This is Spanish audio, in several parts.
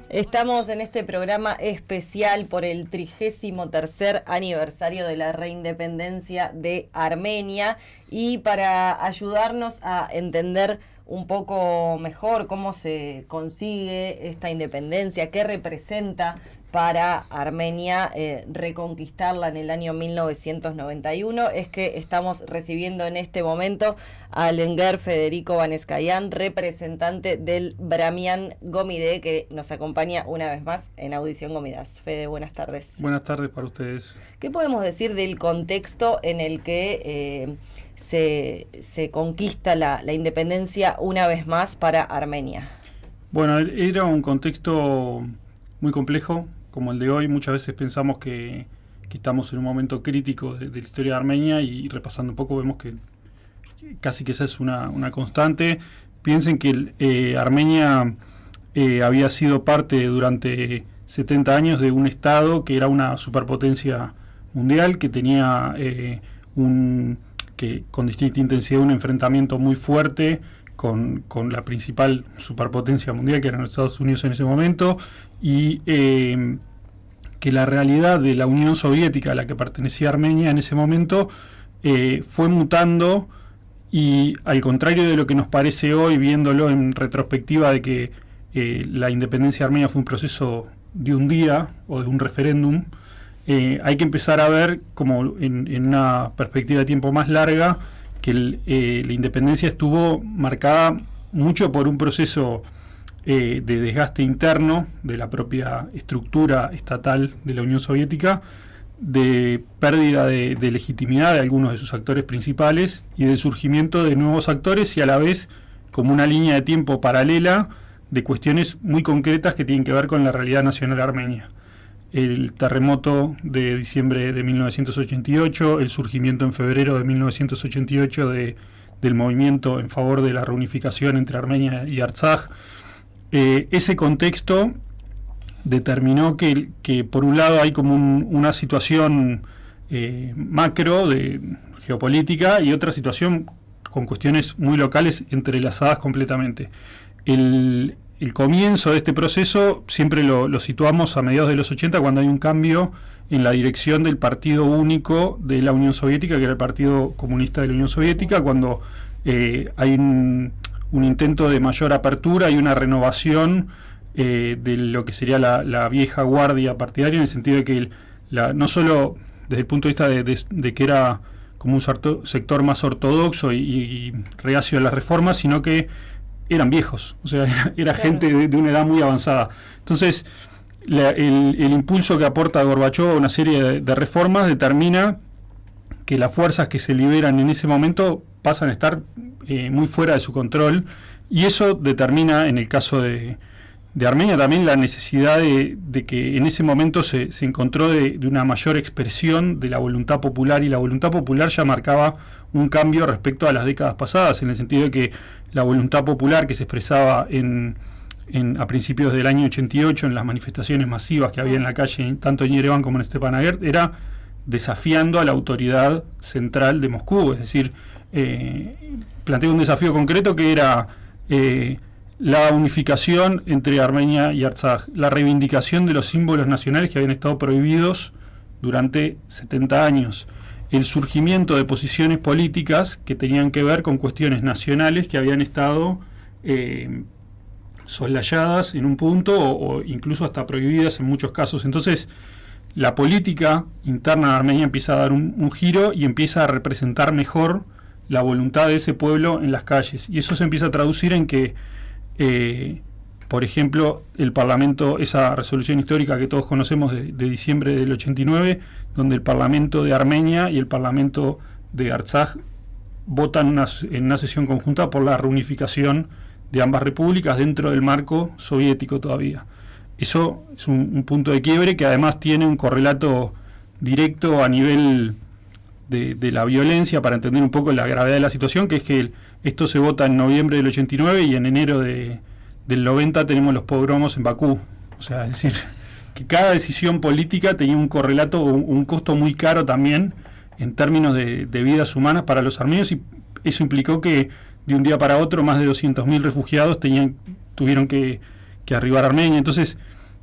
Estamos en este programa especial por el 33º aniversario de la reindependencia de Armenia, y para ayudarnos a entender un poco mejor cómo se consigue esta independencia, qué representa para Armenia reconquistarla en el año 1991, es que estamos recibiendo en este momento al Enguer Federico Baneskayan, representante del Bramian Gomide, que nos acompaña una vez más en Audición Gomidas. Fede, buenas tardes. Buenas tardes para ustedes. ¿Qué podemos decir del contexto en el que se conquista la independencia una vez más para Armenia? Bueno, era un contexto muy complejo, como el de hoy. Muchas veces pensamos que estamos en un momento crítico de la historia de Armenia, y repasando un poco vemos que casi que esa es una constante. Piensen que Armenia había sido parte durante 70 años de un estado que era una superpotencia mundial, que tenía con distinta intensidad un enfrentamiento muy fuerte con la principal superpotencia mundial, que eran los Estados Unidos en ese momento, y que la realidad de la Unión Soviética a la que pertenecía Armenia en ese momento fue mutando, y al contrario de lo que nos parece hoy, viéndolo en retrospectiva, de que la independencia armenia fue un proceso de un día o de un referéndum, hay que empezar a ver como en una perspectiva de tiempo más larga que la independencia estuvo marcada mucho por un proceso de desgaste interno de la propia estructura estatal de la Unión Soviética, de pérdida de legitimidad de algunos de sus actores principales y de surgimiento de nuevos actores, y a la vez como una línea de tiempo paralela de cuestiones muy concretas que tienen que ver con la realidad nacional armenia. El terremoto de diciembre de 1988, el surgimiento en febrero de 1988 del movimiento en favor de la reunificación entre Armenia y Artsaj. Ese contexto determinó que por un lado hay como una situación macro de geopolítica, y otra situación con cuestiones muy locales entrelazadas completamente. El comienzo de este proceso siempre lo situamos a mediados de los 80, cuando hay un cambio en la dirección del partido único de la Unión Soviética, que era el Partido Comunista de la Unión Soviética, cuando hay un intento de mayor apertura y una renovación de lo que sería la vieja guardia partidaria, en el sentido de que no solo desde el punto de vista de que era como un sector más ortodoxo y reacio a las reformas, sino que eran viejos, o sea, era gente de una edad muy avanzada. Entonces, el impulso que aporta Gorbachov a una serie de reformas determina que las fuerzas que se liberan en ese momento pasan a estar muy fuera de su control, y eso determina, en el caso de Armenia, también la necesidad de que en ese momento se encontró de una mayor expresión de la voluntad popular, y la voluntad popular ya marcaba un cambio respecto a las décadas pasadas, en el sentido de que la voluntad popular que se expresaba a principios del año 88 en las manifestaciones masivas que había en la calle, tanto en Yerevan como en Stepanakert, era desafiando a la autoridad central de Moscú, es decir, planteó un desafío concreto que era la unificación entre Armenia y Artsaj, la reivindicación de los símbolos nacionales que habían estado prohibidos durante 70 años, el surgimiento de posiciones políticas que tenían que ver con cuestiones nacionales que habían estado soslayadas en un punto o incluso hasta prohibidas en muchos casos. Entonces, la política interna de Armenia empieza a dar un giro y empieza a representar mejor la voluntad de ese pueblo en las calles. Y eso se empieza a traducir en que, por ejemplo, el Parlamento, esa resolución histórica que todos conocemos de diciembre del 89, donde el Parlamento de Armenia y el Parlamento de Artsaj votan en una sesión conjunta por la reunificación de ambas repúblicas dentro del marco soviético todavía. Eso es un punto de quiebre que además tiene un correlato directo a nivel de la violencia, para entender un poco la gravedad de la situación, que es que esto se vota en noviembre del 89 y en enero del 90 tenemos los pogromos en Bakú. O sea, es decir, que cada decisión política tenía un correlato o un costo muy caro también en términos de vidas humanas para los armenios, y eso implicó que de un día para otro más de 200.000 refugiados tuvieron que arribar a Armenia. Entonces,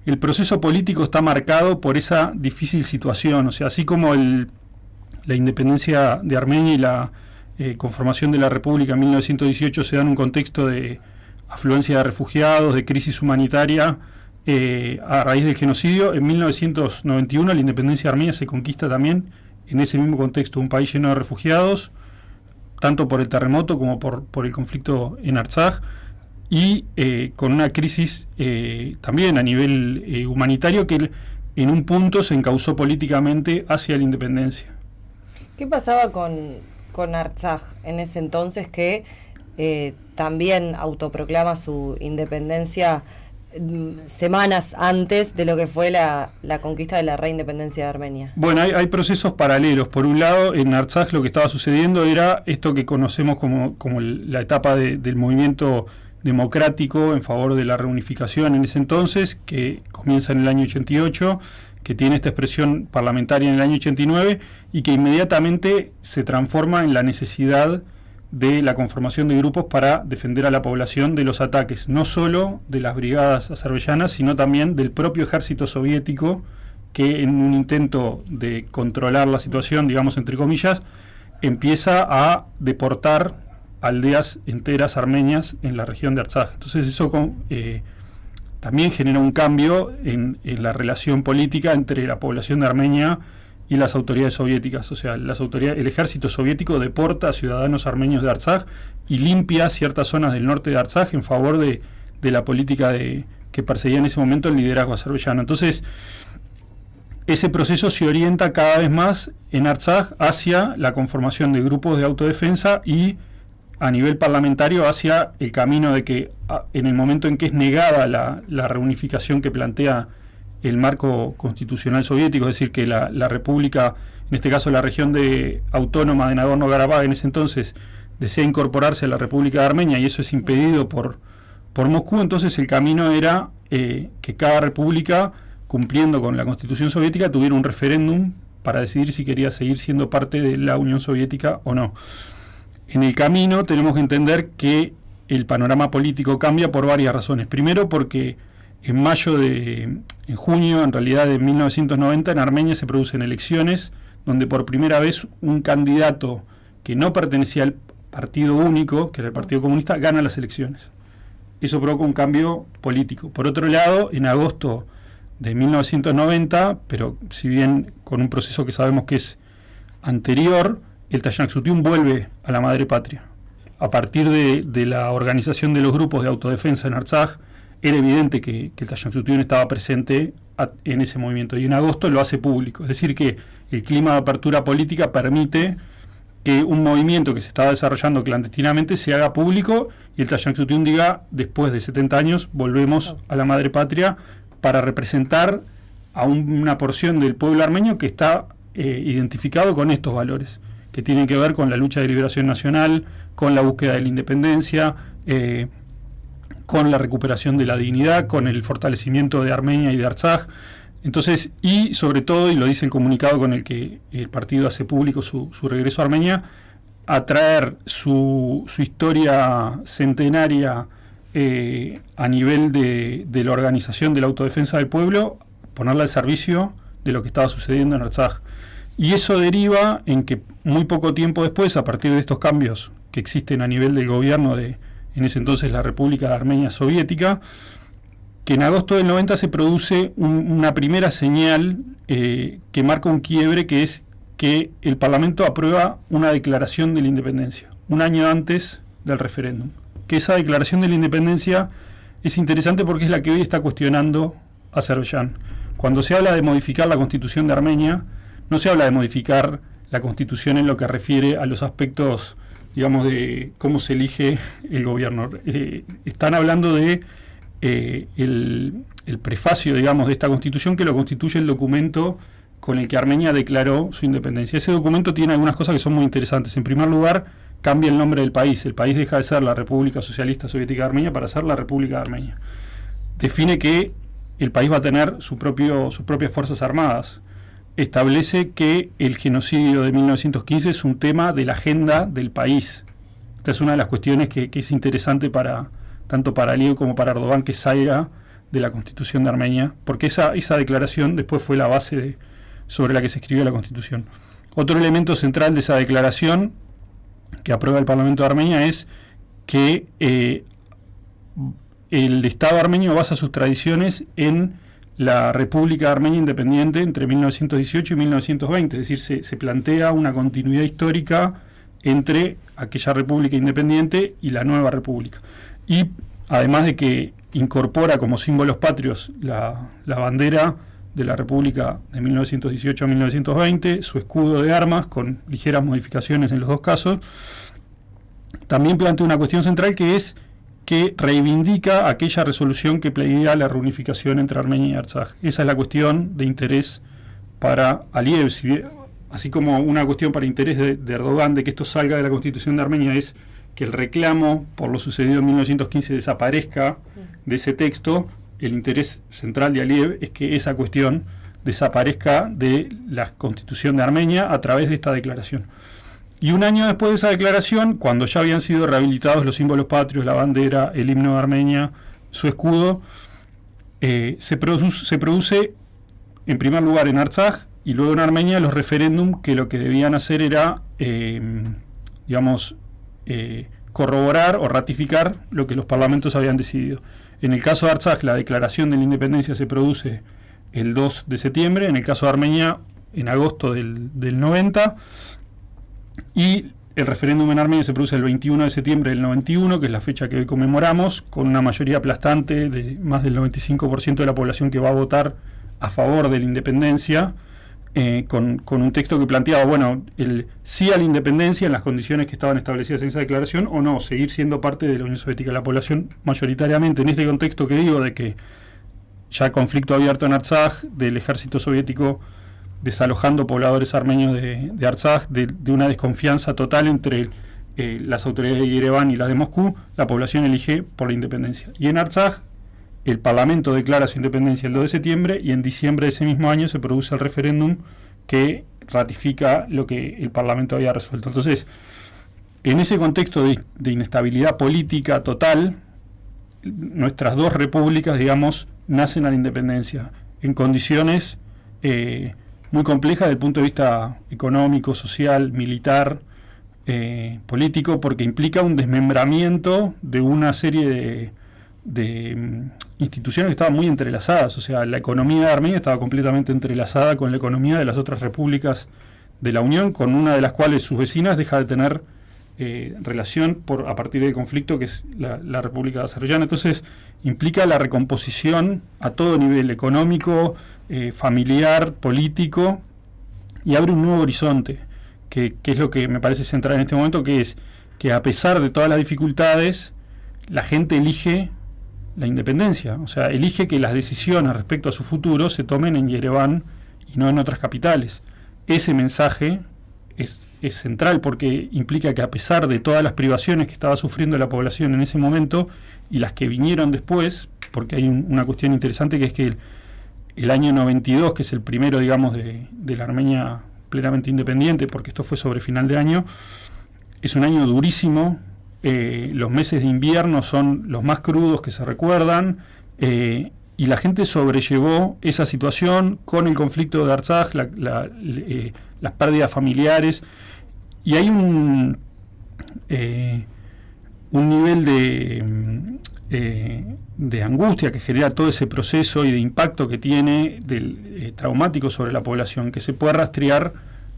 el proceso político está marcado por esa difícil situación. O sea, así como la independencia de Armenia y la conformación de la República en 1918 se da en un contexto de afluencia de refugiados, de crisis humanitaria, a raíz del genocidio, en 1991 la independencia de Armenia se conquista también en ese mismo contexto, un país lleno de refugiados, tanto por el terremoto como por el conflicto en Artsaj, y con una crisis también a nivel humanitario que en un punto se encauzó políticamente hacia la independencia. ¿Qué pasaba con Artsaj en ese entonces, que también autoproclama su independencia semanas antes de lo que fue la conquista de la reindependencia de Armenia? Bueno, hay procesos paralelos. Por un lado, en Artsaj lo que estaba sucediendo era esto que conocemos como la etapa del movimiento democrático en favor de la reunificación en ese entonces, que comienza en el año 88, que tiene esta expresión parlamentaria en el año 89 y que inmediatamente se transforma en la necesidad de la conformación de grupos para defender a la población de los ataques, no solo de las brigadas azerbaiyanas, sino también del propio ejército soviético, que en un intento de controlar la situación, digamos entre comillas, empieza a deportar aldeas enteras armenias en la región de Artsaj. Entonces eso también genera un cambio en la relación política entre la población de Armenia y las autoridades soviéticas. O sea, el ejército soviético deporta a ciudadanos armenios de Artsaj y limpia ciertas zonas del norte de Artsaj en favor de la política que perseguía en ese momento el liderazgo azerbaiyano. Entonces, ese proceso se orienta cada vez más en Artsaj hacia la conformación de grupos de autodefensa y a nivel parlamentario hacia el camino de que en el momento en que es negada la reunificación que plantea el marco constitucional soviético, es decir, que la república, en este caso la región autónoma de Nagorno-Karabaj en ese entonces, desea incorporarse a la República de Armenia y eso es impedido por Moscú, entonces el camino era que cada república, cumpliendo con la Constitución soviética, tuviera un referéndum para decidir si quería seguir siendo parte de la Unión Soviética o no. En el camino tenemos que entender que el panorama político cambia por varias razones. Primero porque en junio, en realidad de 1990, en Armenia se producen elecciones donde por primera vez un candidato que no pertenecía al partido único, que era el Partido Comunista, gana las elecciones. Eso provoca un cambio político. Por otro lado, en agosto de 1990, pero si bien con un proceso que sabemos que es anterior, el Tayanctuyún vuelve a la madre patria. A partir de la organización de los grupos de autodefensa en Artsaj, era evidente que el Tayanctuyún estaba presente en ese movimiento, y en agosto lo hace público. Es decir, que el clima de apertura política permite que un movimiento que se estaba desarrollando clandestinamente se haga público y el Tayanctuyún diga, después de 70 años, volvemos a la madre patria para representar a una porción del pueblo armenio que está identificado con estos valores, que tienen que ver con la lucha de liberación nacional, con la búsqueda de la independencia, con la recuperación de la dignidad, con el fortalecimiento de Armenia y de Artsaj. Entonces, y sobre todo, y lo dice el comunicado con el que el partido hace público su regreso a Armenia, atraer su historia centenaria a nivel de la organización de la autodefensa del pueblo, ponerla al servicio de lo que estaba sucediendo en Artsaj. Y eso deriva en que muy poco tiempo después, a partir de estos cambios que existen a nivel del gobierno de, en ese entonces, la República de Armenia Soviética, que en agosto del 90 se produce una primera señal que marca un quiebre, que es que el Parlamento aprueba una declaración de la independencia, un año antes del referéndum. Que esa declaración de la independencia es interesante porque es la que hoy está cuestionando Azerbaiyán. Cuando se habla de modificar la Constitución de Armenia, no se habla de modificar la Constitución en lo que refiere a los aspectos, digamos, de cómo se elige el gobierno. Están hablando de el prefacio, digamos, de esta Constitución, que lo constituye el documento con el que Armenia declaró su independencia. Ese documento tiene algunas cosas que son muy interesantes. En primer lugar, cambia el nombre del país. El país deja de ser la República Socialista Soviética de Armenia para ser la República de Armenia. Define que el país va a tener sus propias Fuerzas Armadas. Establece que el genocidio de 1915 es un tema de la agenda del país. Esta es una de las cuestiones que es interesante tanto para Aliyev como para Erdogan, que salga de la Constitución de Armenia, porque esa declaración después fue la base sobre la que se escribió la Constitución. Otro elemento central de esa declaración que aprueba el Parlamento de Armenia es que el Estado armenio basa sus tradiciones en la República Armenia Independiente entre 1918 y 1920, es decir, se plantea una continuidad histórica entre aquella República Independiente y la nueva República. Y además de que incorpora como símbolos patrios la bandera de la República de 1918 a 1920, su escudo de armas, con ligeras modificaciones en los dos casos, también plantea una cuestión central que es que reivindica aquella resolución que pedía la reunificación entre Armenia y Artsaj. Esa es la cuestión de interés para Aliyev, así como una cuestión para interés de Erdogan de que esto salga de la Constitución de Armenia es que el reclamo por lo sucedido en 1915 desaparezca de ese texto. El interés central de Aliyev es que esa cuestión desaparezca de la Constitución de Armenia a través de esta declaración. Y un año después de esa declaración, cuando ya habían sido rehabilitados los símbolos patrios, la bandera, el himno de Armenia, su escudo, se produce en primer lugar en Artsaj y luego en Armenia los referéndum que lo que debían hacer era, corroborar o ratificar lo que los parlamentos habían decidido. En el caso de Artsaj, la declaración de la independencia se produce el 2 de septiembre, en el caso de Armenia, en agosto del 90, y el referéndum en Armenia se produce el 21 de septiembre del 91, que es la fecha que hoy conmemoramos, con una mayoría aplastante de más del 95% de la población que va a votar a favor de la independencia, con un texto que planteaba, bueno, el sí a la independencia en las condiciones que estaban establecidas en esa declaración, o no, seguir siendo parte de la Unión Soviética. La población mayoritariamente, en este contexto que digo, de que ya conflicto abierto en Artsaj, del ejército soviético desalojando pobladores armenios de Artsaj, de una desconfianza total entre las autoridades de Yerevan y las de Moscú, la población elige por la independencia. Y en Artsaj, el Parlamento declara su independencia el 2 de septiembre y en diciembre de ese mismo año se produce el referéndum que ratifica lo que el Parlamento había resuelto. Entonces, en ese contexto de inestabilidad política total, nuestras dos repúblicas, digamos, nacen a la independencia en condiciones muy complejas desde el punto de vista económico, social, militar, político, porque implica un desmembramiento de una serie de instituciones que estaban muy entrelazadas. O sea, la economía de Armenia estaba completamente entrelazada con la economía de las otras repúblicas de la Unión, con una de las cuales sus vecinas deja de tener relación a partir del conflicto, que es la República de Azerbaiyán. Entonces implica la recomposición a todo nivel económico, familiar, político, y abre un nuevo horizonte, que es lo que me parece central en este momento, que es que a pesar de todas las dificultades, la gente elige la independencia, o sea, elige que las decisiones respecto a su futuro se tomen en Yerevan y no en otras capitales. Ese mensaje es central porque implica que a pesar de todas las privaciones que estaba sufriendo la población en ese momento y las que vinieron después, porque hay una cuestión interesante que es que el año 92, que es el primero, digamos, de la Armenia plenamente independiente, porque esto fue sobre final de año, es un año durísimo. Los meses de invierno son los más crudos que se recuerdan, y la gente sobrellevó esa situación con el conflicto de Artsaj, las pérdidas familiares, y hay un nivel de angustia que genera todo ese proceso y de impacto que tiene traumático sobre la población, que se puede rastrear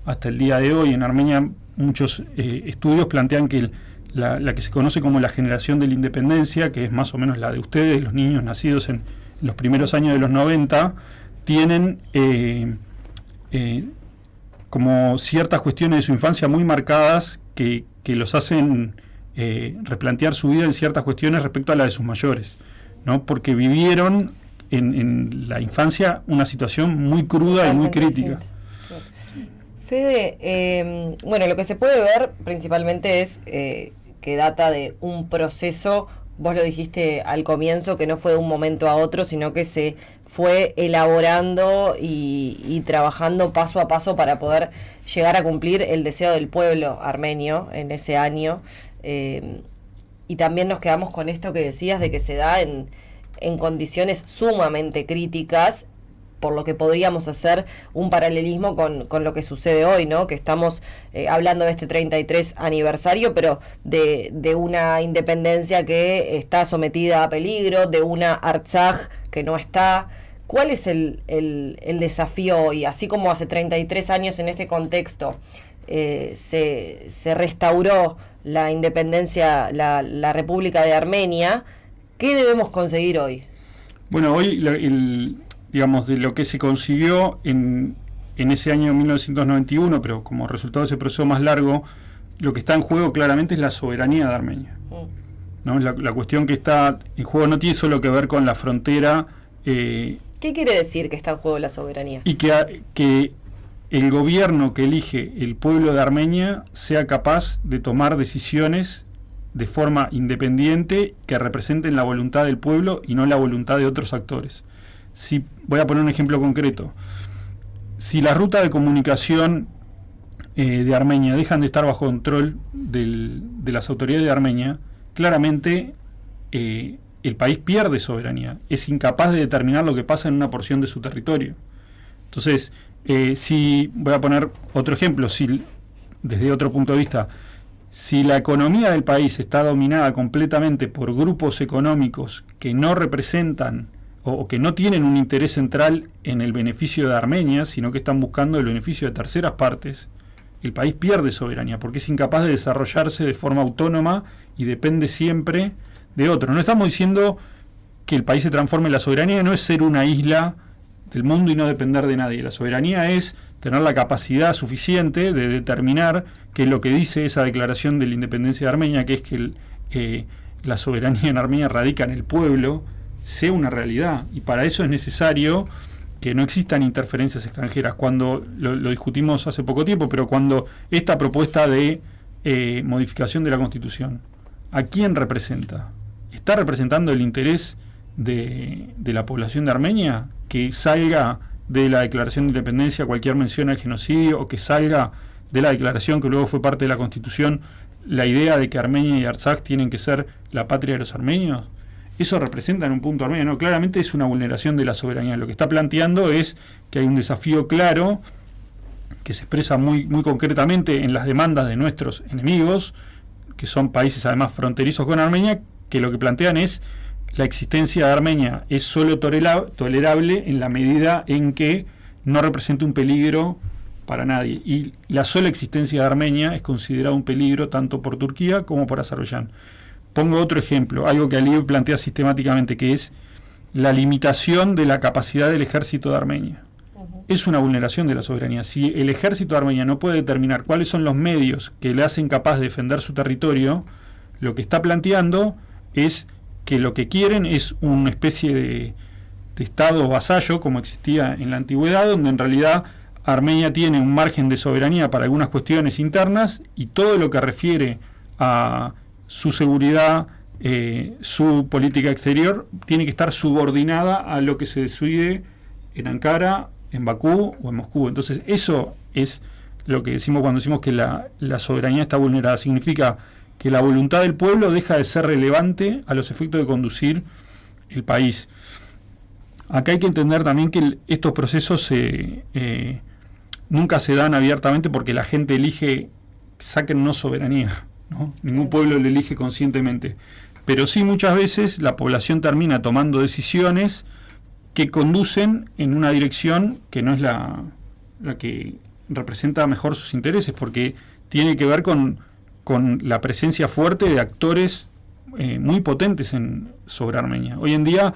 hasta el día de hoy. En Armenia muchos estudios plantean que la que se conoce como la generación de la independencia, que es más o menos la de ustedes, los niños nacidos en los primeros años de los 90, tienen como ciertas cuestiones de su infancia muy marcadas que los hacen replantear su vida en ciertas cuestiones respecto a la de sus mayores, ¿no? Porque vivieron en la infancia una situación muy cruda y muy crítica. Fede, bueno, lo que se puede ver principalmente es que data de un proceso, vos lo dijiste al comienzo, que no fue de un momento a otro, sino que se fue elaborando y trabajando paso a paso para poder llegar a cumplir el deseo del pueblo armenio en ese año. Y también nos quedamos con esto que decías de que se da en condiciones sumamente críticas, por lo que podríamos hacer un paralelismo con lo que sucede hoy, ¿no? Que estamos hablando de este 33 aniversario, pero de una independencia que está sometida a peligro, de una Artsaj que no está. ¿Cuál es el desafío hoy? Así como hace 33 años en este contexto se restauró la independencia, la República de Armenia, ¿qué debemos conseguir hoy? Bueno, hoy digamos, de lo que se consiguió en ese año 1991, pero como resultado de ese proceso más largo, lo que está en juego claramente es la soberanía de Armenia. ¿No? La cuestión que está en juego no tiene solo que ver con la frontera. ¿Qué quiere decir que está en juego la soberanía? Y que el gobierno que elige el pueblo de Armenia sea capaz de tomar decisiones de forma independiente que representen la voluntad del pueblo y no la voluntad de otros actores. Si, voy a poner un ejemplo concreto. Si la ruta de comunicación de Armenia dejan de estar bajo control de las autoridades de Armenia, claramente el país pierde soberanía, es incapaz de determinar lo que pasa en una porción de su territorio. Entonces, si voy a poner otro ejemplo, desde otro punto de vista, si la economía del país está dominada completamente por grupos económicos que no representan o que no tienen un interés central en el beneficio de Armenia, sino que están buscando el beneficio de terceras partes, el país pierde soberanía porque es incapaz de desarrollarse de forma autónoma y depende siempre de otro. No estamos diciendo que el país se transforme. La soberanía no es ser una isla del mundo y no depender de nadie. La soberanía es tener la capacidad suficiente de determinar que lo que dice esa declaración de la independencia de Armenia, que es que la soberanía en Armenia radica en el pueblo, sea una realidad. Y para eso es necesario que no existan interferencias extranjeras. Cuando lo discutimos hace poco tiempo, pero cuando esta propuesta de modificación de la Constitución, ¿a quién representa? ¿Está representando el interés de la población de Armenia? Que salga de la declaración de independencia cualquier mención al genocidio, o que salga de la declaración que luego fue parte de la Constitución la idea de que Armenia y Artsaj tienen que ser la patria de los armenios. ¿Eso representa en un punto Armenia? No, claramente es una vulneración de la soberanía. Lo que está planteando es que hay un desafío claro que se expresa muy, muy concretamente en las demandas de nuestros enemigos, que son países además fronterizos con Armenia, que lo que plantean es la existencia de Armenia es solo tolerable en la medida en que no representa un peligro para nadie. Y la sola existencia de Armenia es considerada un peligro tanto por Turquía como por Azerbaiyán. Pongo otro ejemplo, algo que Aliyev plantea sistemáticamente, que es la limitación de la capacidad del ejército de Armenia. Es una vulneración de la soberanía. Si el ejército de Armenia no puede determinar cuáles son los medios que le hacen capaz de defender su territorio, lo que está planteando es que lo que quieren es una especie de estado vasallo, como existía en la antigüedad, donde en realidad Armenia tiene un margen de soberanía para algunas cuestiones internas, y todo lo que refiere a su seguridad, su política exterior, tiene que estar subordinada a lo que se decide en Ankara, en Bakú o en Moscú. Entonces eso es lo que decimos cuando decimos que la soberanía está vulnerada. Significa que la voluntad del pueblo deja de ser relevante a los efectos de conducir el país. Acá hay que entender también que estos procesos nunca se dan abiertamente porque la gente elige, sáquennos soberanía, ¿no? Ningún pueblo lo elige conscientemente. Pero sí, muchas veces la población termina tomando decisiones que conducen en una dirección que no es la que representa mejor sus intereses, porque tiene que ver con la presencia fuerte de actores muy potentes sobre Armenia. Hoy en día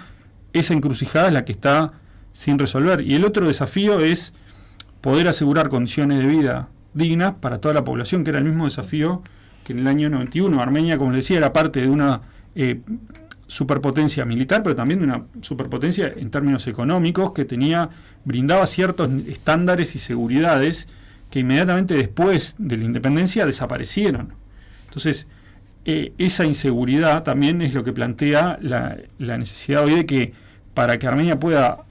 esa encrucijada es la que está sin resolver. Y el otro desafío es poder asegurar condiciones de vida dignas para toda la población, que era el mismo desafío que en el año 91. Armenia, como les decía, era parte de una superpotencia militar, pero también de una superpotencia en términos económicos, que brindaba ciertos estándares y seguridades que inmediatamente después de la independencia desaparecieron. Entonces, esa inseguridad también es lo que plantea la necesidad hoy de que, para que Armenia pueda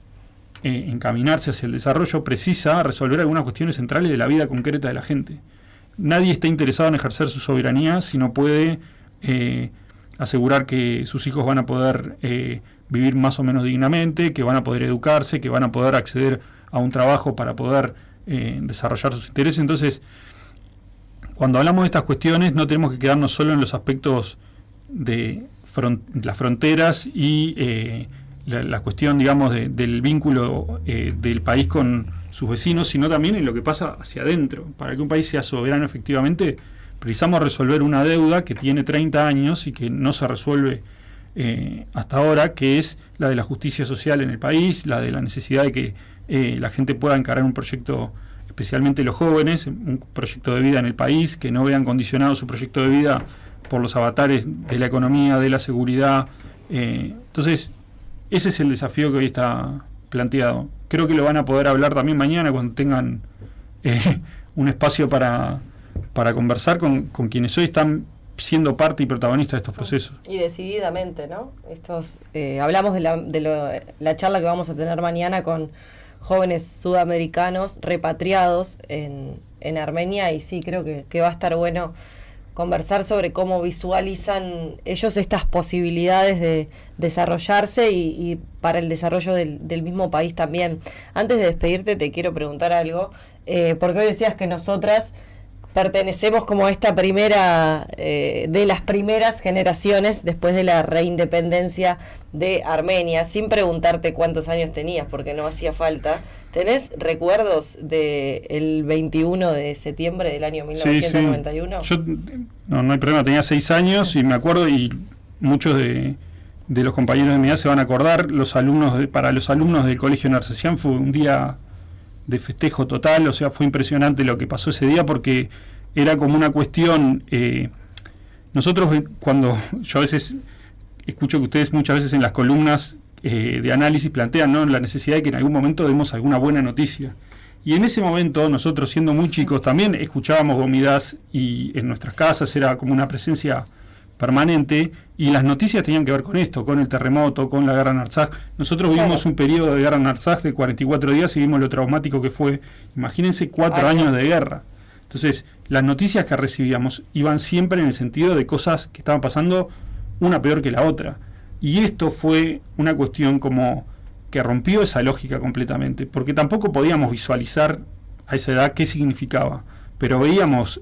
encaminarse hacia el desarrollo, precisa resolver algunas cuestiones centrales de la vida concreta de la gente. Nadie está interesado en ejercer su soberanía si no puede asegurar que sus hijos van a poder vivir más o menos dignamente, que van a poder educarse, que van a poder acceder a un trabajo para poder desarrollar sus intereses. Entonces, cuando hablamos de estas cuestiones, no tenemos que quedarnos solo en los aspectos de las fronteras y la cuestión, digamos, del vínculo del país con sus vecinos, sino también en lo que pasa hacia adentro. Para que un país sea soberano efectivamente, precisamos resolver una deuda que tiene 30 años y que no se resuelve hasta ahora, que es la de la justicia social en el país, la de la necesidad de que la gente pueda encarar un proyecto, especialmente los jóvenes, un proyecto de vida en el país, que no vean condicionado su proyecto de vida por los avatares de la economía, de la seguridad. Entonces, ese es el desafío que hoy está planteado. Creo que lo van a poder hablar también mañana cuando tengan un espacio para conversar con quienes hoy están siendo parte y protagonista de estos procesos. Y decididamente, ¿no? Hablamos de la charla que vamos a tener mañana con jóvenes sudamericanos repatriados en Armenia, y sí, creo que va a estar bueno conversar sobre cómo visualizan ellos estas posibilidades de desarrollarse y para el desarrollo del mismo país también. Antes de despedirte te quiero preguntar algo, porque hoy decías que nosotras pertenecemos como a esta primera, de las primeras generaciones después de la reindependencia de Armenia, sin preguntarte cuántos años tenías, porque no hacía falta. ¿Tenés recuerdos del 21 de septiembre del año 1991? Sí. Yo, no hay problema, tenía 6 años y me acuerdo, y muchos de los compañeros de mi edad se van a acordar. Para los alumnos del Colegio Narcesian fue un día de festejo total, o sea, fue impresionante lo que pasó ese día, porque era como una cuestión, nosotros cuando yo a veces escucho que ustedes muchas veces en las columnas de análisis plantean, ¿no?, la necesidad de que en algún momento demos alguna buena noticia, y en ese momento nosotros, siendo muy chicos, también escuchábamos Gomidas, y en nuestras casas era como una presencia permanente, y las noticias tenían que ver con esto, con el terremoto, con la guerra en Artsaj. Nosotros vivimos un periodo de guerra en Artsaj de 44 días y vimos lo traumático que fue. Imagínense 4 años de guerra. Entonces, las noticias que recibíamos iban siempre en el sentido de cosas que estaban pasando, una peor que la otra. Y esto fue una cuestión como que rompió esa lógica completamente, porque tampoco podíamos visualizar a esa edad qué significaba, pero veíamos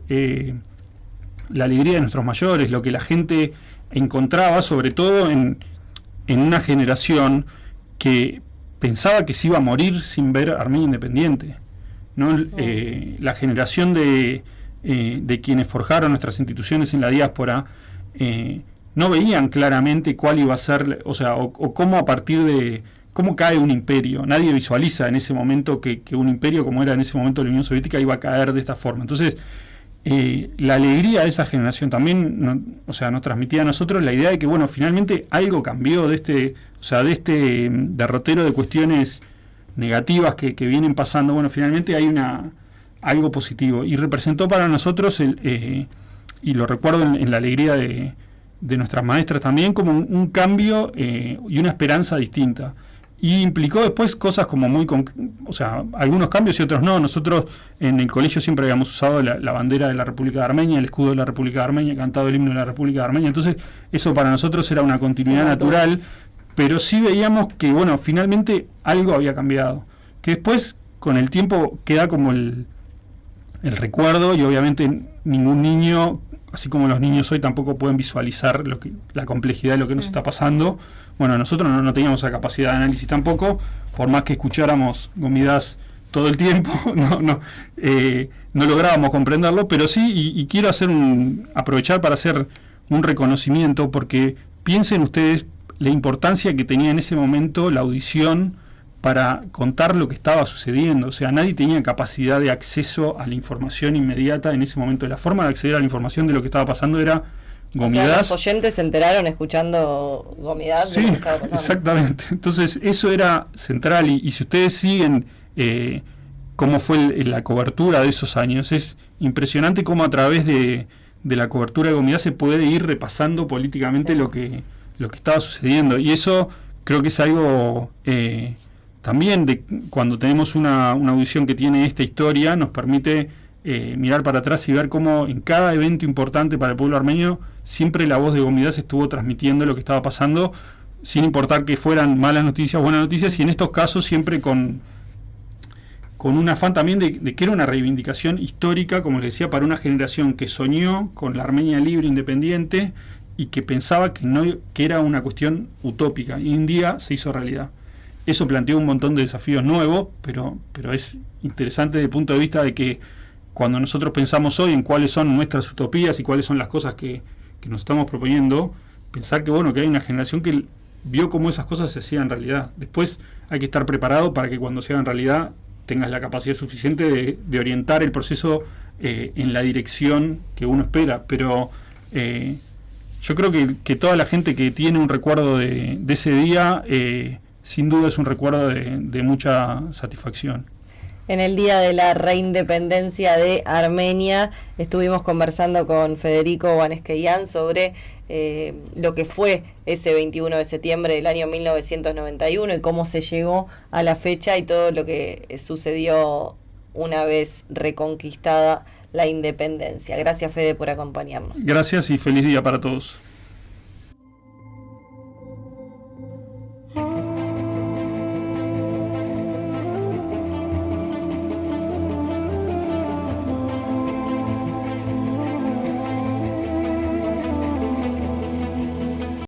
la alegría de nuestros mayores, lo que la gente encontraba, sobre todo en una generación que pensaba que se iba a morir sin ver Armenia independiente, ¿no? La generación de quienes forjaron nuestras instituciones en la diáspora no veían claramente cuál iba a ser, o cómo, a partir de cómo cae un imperio. Nadie visualiza en ese momento que un imperio, como era en ese momento la Unión Soviética, iba a caer de esta forma. Entonces, la alegría de esa generación también nos transmitía a nosotros la idea de que, bueno, finalmente algo cambió de este derrotero de cuestiones negativas que vienen pasando. Bueno, finalmente hay algo positivo, y representó para nosotros y lo recuerdo en la alegría de nuestras maestras también, como un cambio y una esperanza distinta. Y implicó después cosas como algunos cambios y otros no. Nosotros en el colegio siempre habíamos usado la bandera de la República de Armenia, el escudo de la República de Armenia, cantado el himno de la República de Armenia. Entonces, eso para nosotros era una continuidad natural, pero sí veíamos que, bueno, finalmente algo había cambiado. Que después, con el tiempo, queda como el recuerdo, y obviamente ningún niño, así como los niños hoy, tampoco pueden visualizar la complejidad de lo que nos está pasando. Bueno, nosotros no teníamos esa capacidad de análisis tampoco, por más que escucháramos Gomidas todo el tiempo, no lográbamos comprenderlo, pero sí, y quiero aprovechar para hacer un reconocimiento, porque piensen ustedes la importancia que tenía en ese momento la audición para contar lo que estaba sucediendo. O sea, nadie tenía capacidad de acceso a la información inmediata en ese momento. La forma de acceder a la información de lo que estaba pasando era Gomidas. O sea, los oyentes se enteraron escuchando Gomidas. Sí, exactamente. Entonces, eso era central, y si ustedes siguen cómo fue la cobertura de esos años, es impresionante cómo a través de la cobertura de Gomidas se puede ir repasando políticamente lo que estaba sucediendo, y eso creo que es algo también cuando tenemos una audición que tiene esta historia, nos permite mirar para atrás y ver cómo en cada evento importante para el pueblo armenio siempre la voz de Gomidás estuvo transmitiendo lo que estaba pasando, sin importar que fueran malas noticias o buenas noticias, y en estos casos siempre con un afán también de que era una reivindicación histórica, como les decía, para una generación que soñó con la Armenia libre, independiente, y que pensaba que era una cuestión utópica, y un día se hizo realidad. Eso planteó un montón de desafíos nuevos, pero es interesante desde el punto de vista de que cuando nosotros pensamos hoy en cuáles son nuestras utopías y cuáles son las cosas que nos estamos proponiendo, pensar que que hay una generación que vio cómo esas cosas se hacían realidad. Después hay que estar preparado para que cuando se hagan realidad tengas la capacidad suficiente de orientar el proceso en la dirección que uno espera. Pero yo creo que toda la gente que tiene un recuerdo de ese día, sin duda es un recuerdo de mucha satisfacción. En el Día de la Reindependencia de Armenia estuvimos conversando con Federico Vaneskeian sobre lo que fue ese 21 de septiembre del año 1991 y cómo se llegó a la fecha y todo lo que sucedió una vez reconquistada la independencia. Gracias, Fede, por acompañarnos. Gracias y feliz día para todos.